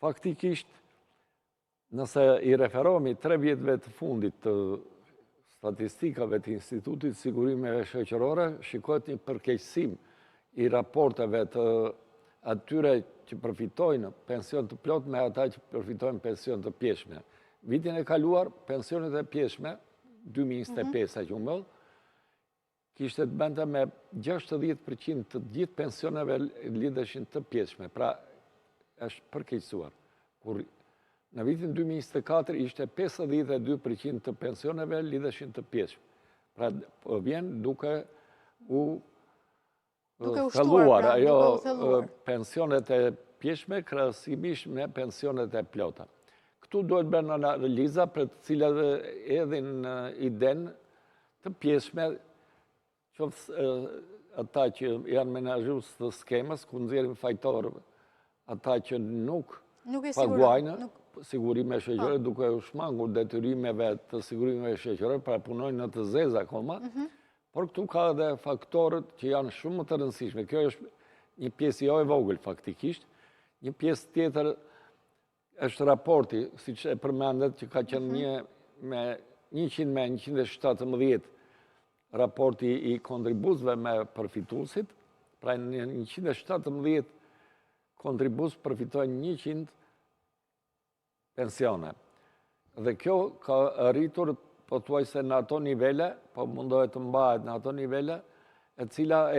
Faktikisht, nëse i referohemi 3 vjetëve të fundit të statistikave të Institutit Sigurimeve Shoqërore, shikohet një përkeqësim i raporteve të atyre që përfitojnë pension të plot me ata që përfitojnë pension të pjeshme. Vitin e kaluar, pensionet e pjeshme, 2025 a që umbëll, kishte të bënte me 60% të gjithë pensioneve lidheshin të pjeshme. Pra, është përkeqësuar. Kur në vitin 2024 ishte 52% të pensioneve lidheshin të pjeshme. Pra, vjen duke u thelluar ajo pensionet e pjeshme krahasimisht me pensionet e plota. Këtu duhet bërë në analiza për të cilat edhin iden të pjeshme, qoftë ata që janë menaxhues të skemës, ku nxjerrin fajtor ata që nuk paguajnë sigurime shoqërore, duke u shmangur detyrimeve të sigurimeve shoqërore, pra punojnë në të zezë akoma, por këtu ka edhe faktorët që janë shumë të rëndësishme. Kjo është një pjesë jo e vogël faktikisht, një pjesë tjetër është raporti, si që e përmendet, që ka qenë një me 117 raporti i kontribuzve me përfituesit, pra në 117 kontribuz përfitojnë 100 pensione. Dhe kjo ka rritur pothuajse në ato nivele, po mundohet të mbahet në ato nivele, e cila